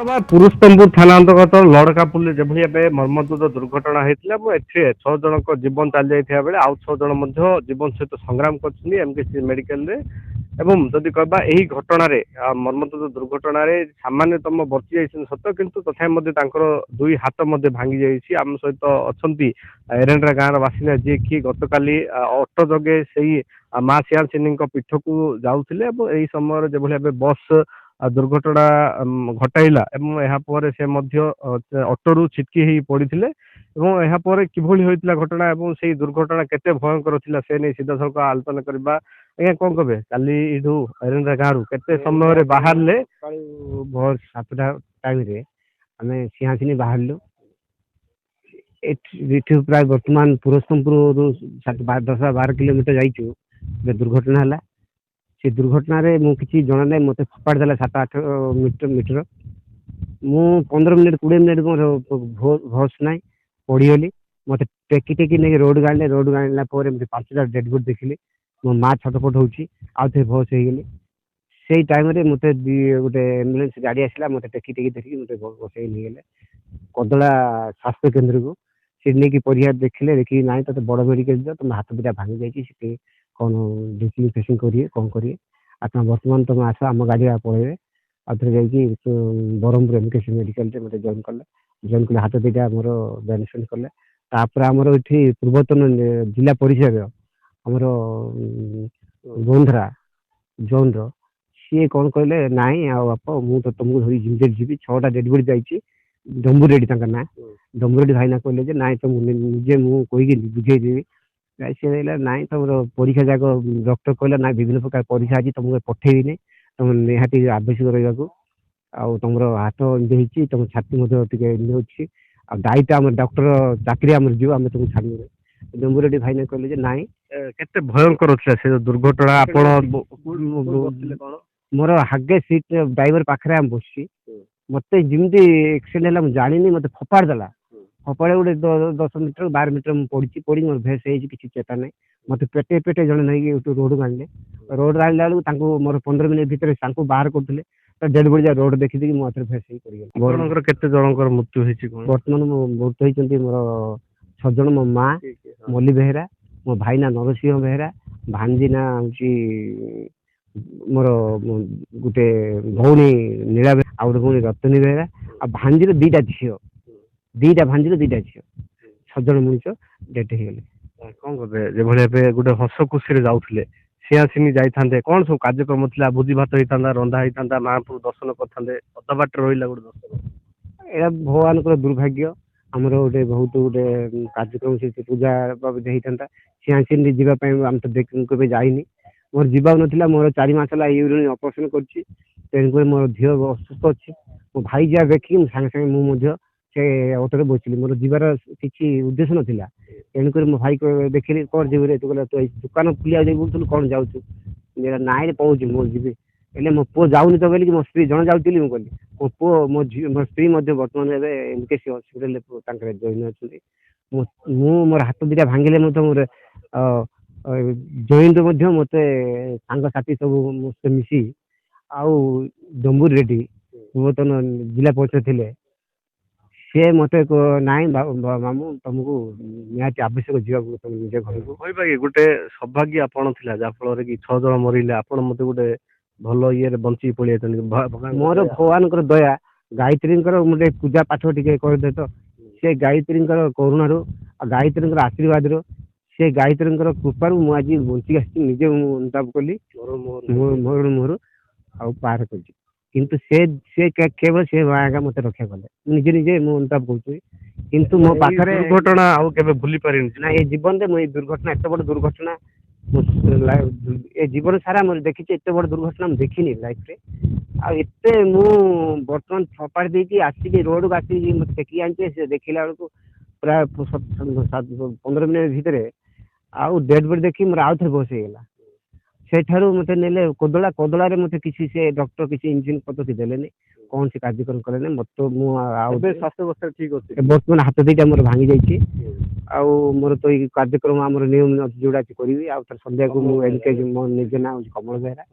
କହିବା ପୁରୁଷୋତ୍ତମପୁର ଥାନା ଅନ୍ତର୍ଗତ ଲଡକାପୁରରେ ଯେଭଳି ଏବେ ମର୍ମନ୍ତୁଦ ଦୁର୍ଘଟଣା ହେଇଥିଲା ଏବଂ ଏଥିରେ 6 ଜଣଙ୍କ ଜୀବନ ଚାଲି ଯାଇଥିବା ବେଳେ ଆଉ 6 ଜଣ ମଧ୍ୟ ଜୀବନ ସହିତ ସଂଗ୍ରାମ କରୁଛନ୍ତି ଏମକେସି ମେଡିକାଲରେ। ଏବଂ ଯଦି କହିବା ଏହି ଘଟଣାରେ ମର୍ମନ୍ତୁଦ ଦୁର୍ଘଟଣାରେ ସାମାନ୍ୟତମ ବର୍ତ୍ତି ଯାଇଛନ୍ତି ସତ, କିନ୍ତୁ ତଥାପି ମଧ୍ୟ ତାଙ୍କର ଦୁଇ ହାତ ମଧ୍ୟ ଭାଙ୍ଗି ଯାଇଛି। ଆମ ସହିତ ଅଛନ୍ତି ଏରେଣ୍ଡରା ଗାଁର ବାସିନ୍ଦା, ଯିଏକି ଗତକାଲି ଅଟୋ ଯୋଗେ ସେଇ ମା ଶିଆଞ୍ଚିନୀଙ୍କ ପୀଠକୁ ଯାଉଥିଲେ ଏବଂ ଏହି ସମୟରେ ଯେଭଳି ଏବେ ବସ୍ ଦୁର୍ଘଟଣା ଘଟାଇଲା ଏବଂ ଏହାପରେ ସେ ମଧ୍ୟ ଅଟୋରୁ ଛିଟକି ହେଇ ପଡିଥିଲେ। ଏବଂ ଏହାପରେ କିଭଳି ହୋଇଥିଲା ଘଟଣା ଏବଂ ସେଇ ଦୁର୍ଘଟଣା କେତେ ଭୟଙ୍କର ଥିଲା ସେ ନେଇ ସିଧାସଳଖ ଆଲୋଚନା କରିବା। ଆଜ୍ଞା, କଣ କହିବେ? କାଲି ଏଇଠୁ ଏରେଣ୍ଡରା ଗାଁରୁ କେତେ ସମୟରେ ବାହାରିଲେ? ଭୋର 7ଟା ଟାଇମରେ ଆମେ ସିଂହାସିନି ବାହାରିଲୁ। ଏଠୁ ପ୍ରାୟ ବର୍ତ୍ତମାନ ପୁରୁଷୋତ୍ତମପୁରରୁ 10-12 କିଲୋମିଟର ଯାଇଛୁ। ଦୁର୍ଘଟଣା ହେଲା। ସେ ଦୁର୍ଘଟଣାରେ ମୁଁ କିଛି ଜଣା ନାହିଁ, ମତେ ଫୋପାଡ଼ି ଦେଲା 7-8 ମିଟର। ମୁଁ 15 ମିନିଟ୍ 20 ମିନିଟ୍ ମୋର ହୋସ୍ ନାହିଁ, ପଡ଼ିଗଲି। ମତେ ଟେକି ଟେକି ନେଇକି ରୋଡ୍ ଆଣିଲେ। ରୋଡ୍ ଆଣିଲା ପରେ ଏମିତି 5ଟା ଡେଡ୍ ବଡି ଦେଖିଲି। ମୋ ମା ଛଟପଟ ହଉଛି, ଆଉ ଥରେ ହୋସ୍ ହେଇଗଲି। ସେଇ ଟାଇମରେ ମତେ ଗୋଟେ ଆମ୍ବୁଲାନ୍ସ ଗାଡି ଆସିଲା, ମତେ ଟେକି ଟେକି ଧରିକି ମତେ ବସେଇ ନେଇଗଲେ କଦଳା ସ୍ୱାସ୍ଥ୍ୟ କେନ୍ଦ୍ରକୁ। ସେଠି ନେଇକି ପରୀକ୍ଷା ଦେଖିଲେ, ଦେଖିକି ନାଇଁ ତତେ ବଡ ମେଡିକାଲ ଦିଅ, ତମ ହାତ ଦିଟା ଭାଙ୍ଗି ଯାଇଛି, ସେଠି କଣ ଡ୍ରେସିଂ ଫେସିଂ କରିବେ, କଣ କରିବେ। ଆପଣ ବର୍ତ୍ତମାନ ତମେ ଆସ, ଆମ ଗାଡି ପଳେଇବେ। ଆଉ ଥରେ ଯାଇକି ବ୍ରହ୍ମପୁର ଏମକେସି ମେଡିକାଲରେ ମତେ ଜଏନ୍ କଲେ। ହାତ ଦିଟା ମୋର ଡୋନେସନ୍ କଲେ। ତାପରେ ଆମର ଏଠି ପୂର୍ବତନ ଜିଲ୍ଲା ପରିଷଦ ଆମର ଗୋନ୍ଧରା ଜୋନ୍ର ସିଏ କଣ କହିଲେ, ନାଇଁ ଆଉ ବାପ ମୁଁ ତ ତମକୁ ଧରି ଇମିଡିଏଟ୍ ଯିବି। 6ଟା ଡେଡ୍ ବଡି ଯାଇଛି। ଡମ୍ବୁ ରେଡ୍ଡି ତାଙ୍କ ନାଁ। ଡମ୍ବୁ ରେଡ୍ଡି ଭାଇନା କହିଲେ ଯେ ନାଇଁ ତମକୁ ନିଜେ ମୁଁ କହିକି ବୁଝେଇଦେବି। ସେ କହିଲା ନାଇଁ ତମର ପରୀକ୍ଷା ଯାକ ଡକ୍ଟର କହିଲା ନାଇଁ ବିଭିନ୍ନ ପ୍ରକାର ପରୀକ୍ଷା ଅଛି, ତମକୁ ପଠେଇବିନି, ତମ ନିହାତି ଆବଶ୍ୟକ ରହିବାକୁ। ଆଉ ତମର ହାତ ଏମିତି ହେଇଛି, ତମ ଛାତି ମଧ୍ୟ ଟିକେ ଏମିତି ଅଛି, ଆଉ ଦାୟିତ୍ୱ ଆମର ଡକ୍ଟର ଚାକିରି ଆମର ଯିବ, ଆମେ ତମକୁ ଛାଡ଼ିବୁନି। ଡମ୍ବୁ ରେଡ୍ଡି ଭାଇନା କହିଲେ ଯେ ନାଇଁ। କେତେ ଭୟଙ୍କର ଥିଲା ସେ ଦୁର୍ଘଟଣା? ଆପଣ ମୋର ଆଗେ ସିଟ୍ ଡ୍ରାଇଭର ପାଖରେ ଆମେ ବସିଛି। ମତେ ଯେମିତି ଆକ୍ସିଡେଣ୍ଟ ହେଲା ମୁଁ ଜାଣିନି, ମତେ ଫୋପାଡ଼ି ଦେଲା। ଫୋପାଡ଼ି ଗୋଟେ 10 ମିଟର 12 ମିଟର ମୁଁ ପଡ଼ିଛି ମୋର ଭେସ୍ ହେଇଛି, କିଛି ଚେତା ନାହିଁ। ମତେ ପେଟେ ଜଣେ ନେଇକି ରୋଡକୁ ଆଣିଲେ। ରୋଡରେ ଆଣିଲା ବେଳକୁ ତାଙ୍କୁ ମୋର 15 ମିନିଟ୍ ଭିତରେ ତାଙ୍କୁ ବାହାର କରୁଥିଲେ। ଡେଡ୍ ବଡି ରୋଡ ଦେଖିକି ମୁଁ ଆଉଥରେ ଭେସ୍ ହେଇ ପଡ଼ିଗଲି। ଆପଣଙ୍କର କେତେ ଜଣଙ୍କର ମୃତ୍ୟୁ ହେଇଛି? ବର୍ତ୍ତମାନ ମୃତ୍ୟୁ ହେଇଛନ୍ତି ମୋର 6 ଜଣ। ମୋ ମା ମଲ୍ଲି ବେହେରା, ମୋ ଭାଇନା ନରସିଂହ ବେହେରା, ଭାଞ୍ଜି ନା ହଉଛି ମୋର ଗୋଟେ ଭଉଣୀ ନୀଳା ବେହେରା, ଆଉ ଗୋଟେ ଭଉଣୀ ରତନୀ ବେହେରା, ଆଉ ଭାଞ୍ଜିର 2ଟା ଝିଅ। 2ଟା ଭାଞ୍ଜିର 2ଟା ଝିଅ। 6 ଜଣ ମଣିଷ ଡେଥ୍ ହେଇଗଲେ। କଣ କରିବେ? ଯେଭଳି ଏବେ ଗୋଟେ ହସ ଖୁସିରେ ଯାଉଥିଲେ, ସିଆସିନି ଯାଇଥାନ୍ତେ, କଣ ସବୁ କାର୍ଯ୍ୟକ୍ରମ ଥିଲା? ଭୋଜି ଭାତ ହେଇଥାନ୍ତା, ରନ୍ଧା ହେଇଥାନ୍ତା, ମହାପ୍ରଭୁ ଦର୍ଶନ କରିଥାନ୍ତେ, ଅଧା ବାଟରେ ରହିଲା ଗୋଟେ ଦର୍ଶନ। ଏଇଟା ଭଗବାନଙ୍କର ଦୁର୍ଭାଗ୍ୟ। ଆମର ଗୋଟେ ବହୁତ ଗୋଟେ କାର୍ଯ୍ୟକ୍ରମ ସେ ପୂଜା ହେଇଥାନ୍ତା। ସିଆସିନି ଯିବା ପାଇଁ ଆମେ ତ କେବେ ଯାଇନି। ମୋର ଯିବାକୁ ନଥିଲା। ମୋର 4 ମାସ ହେଲା ୟୁରିନ୍ ଅପରେସନ କରିଛି, ତେଣୁକରି ମୋର ଦେହ ଅସୁସ୍ଥ ଅଛି। ମୋ ଭାଇ ଯାହା ଦେଖିକି ସାଙ୍ଗେ ସାଙ୍ଗେ ମୁଁ ମଧ୍ୟ ସେ ଅଟୋରେ ବସିଲି। ମୋର ଯିବାର କିଛି ଉଦ୍ଦେଶ୍ୟ ନଥିଲା, ତେଣୁକରି ମୋ ଭାଇ ଦେଖିଲି କଣ ଯିବୁ ରେ, ତୁ କହିଲା ତୁ ଦୋକାନ ଖୋଲିବାକୁ ଯାଇ ବୁଲୁଥିଲୁ, କଣ ଯାଉଛୁ? ନାଇଁ ରେ ପଳଉଛି, ମୁଁ ଯିବି। ହେଲେ ମୋ ପୁଅ ଯାଉନି ତ ବୋଲିକି ମୋ ସ୍ତ୍ରୀ ଜଣେ ଯାଉଥିଲି, ମୁଁ କହିଲି ମୋ ପୁଅ ମୋ ଝିଅ ମୋ ସ୍ତ୍ରୀ ମଧ୍ୟ ବର୍ତ୍ତମାନ ଏବେ ଏମକେସି ହସ୍ପିଟାଲରେ ତାଙ୍କର ଜଏନ୍ ଅଛନ୍ତି। ମୁଁ ମୋର ହାତ ଦିଟା ଭାଙ୍ଗିଲେ ମଧ୍ୟ ମୋର ଜଏଣ୍ଟ ମଧ୍ୟ ମତେ ସାଙ୍ଗସାଥି ସବୁ ମିଶି, ଆଉ ଡମ୍ବୁର ରେଡ୍ଡି ପୂର୍ବତନ ଜିଲ୍ଲା ପରିଷଦ ଥିଲେ, ସେ ମତେ ନାଇଁ ମାମୁଁ ତମକୁ ନିହାତି ଆବଶ୍ୟକ ଯିବାକୁ ତମ ନିଜ ଘରକୁ। କହିବା କି ଗୋଟେ ସୌଭାଗ୍ୟ ଆପଣ ଥିଲା, ଯାହା ଫଳରେ କି 6 ଜଣ ମରିଲେ, ଆପଣ ମତେ ଗୋଟେ ଭଲ ଇଏରେ ବଞ୍ଚିକି ପଳେଇ ଯାଇଛନ୍ତି। ମୋର ଭଗବାନଙ୍କର ଦୟା, ଗାୟତ୍ରୀଙ୍କର ଗୋଟେ ପୂଜା ପାଠ ଟିକେ କରିଦେ ତ, ସେ ଗାୟତ୍ରୀଙ୍କର କରୁଣାରୁ ଆଉ ଗାୟତ୍ରୀଙ୍କର ଆଶୀର୍ବାଦରୁ, ସେ ଗାୟତ୍ରୀଙ୍କର କୃପାରୁ ମୁଁ ଆଜି ବଞ୍ଚିକି ଆସିଛି। ନିଜେ ମୁଁ ଅନୁତାପ କଲି ମୋର ଆଉ ପାର କରିଛି। କିନ୍ତୁ ସେ କେବଳ ସେ ମାଆ ମତେ ରକ୍ଷା କଲେ, ନିଜେ ମୁଁ ଅନୁତାପ କରୁଛି। କିନ୍ତୁ ମୋ ପାଖରେ ଦୁର୍ଘଟଣା ଆଉ କେବେ ଭୁଲି ପାରିନି ନା, ଏ ଜୀବନରେ ମୁଁ ଏଇ ଦୁର୍ଘଟଣା, ଏତେ ବଡ ଦୁର୍ଘଟଣା ଏ ଜୀବନ ସାରା ମୁଁ ଦେଖିଛି, ଏତେ ବଡ ଦୁର୍ଘଟଣା ମୁଁ ଦେଖିନି ଲାଇଫରେ। ଆଉ ଏତେ ମୁଁ ବର୍ତ୍ତମାନ ଫୋପାଡ଼ି ଦେଇକି ଆସିକି ରୋଡକୁ ଆସିକି ମତେ ଟେକି ଆଣିଛି, ସେ ଦେଖିଲା ବେଳକୁ ପ୍ରାୟ 15 ମିନିଟ୍ ଭିତରେ ଆଉ ଡେଡ୍ ବଡି ଦେଖି ମୋର ଆଉ ଥରେ ବସ୍ ହେଇଗଲା। ସେଠାରୁ ମତେ ନେଲେ କଦଳାରେ ମତେ କିଛି ସେ ଡକ୍ଟର କିଛି ଇଞ୍ଜେକ୍ସନ ପତ୍ର ଦେଲେନି, କୌଣସି କାର୍ଯ୍ୟକ୍ରମ କଲେନି। ମତେ ମୁଁ ଆଉ ସ୍ୱାସ୍ଥ୍ୟ ଅବସ୍ଥା ଠିକ ଅଛି? ବର୍ତ୍ତମାନ ହାତ ଦିଟା ମୋର ଭାଙ୍ଗି ଯାଇଛି। ଆଉ ମୋର ତ ଏଇ କାର୍ଯ୍ୟକ୍ରମ ଆମର ନିୟମ ଅଛି, ଯୋଉଟା କରିବି। ଆଉ ଥରେ ସନ୍ଧ୍ୟାକୁ ମୁଁ ମୋ ନିଜ ନାଁ ହଉଛି କମଳ ବେହେରା।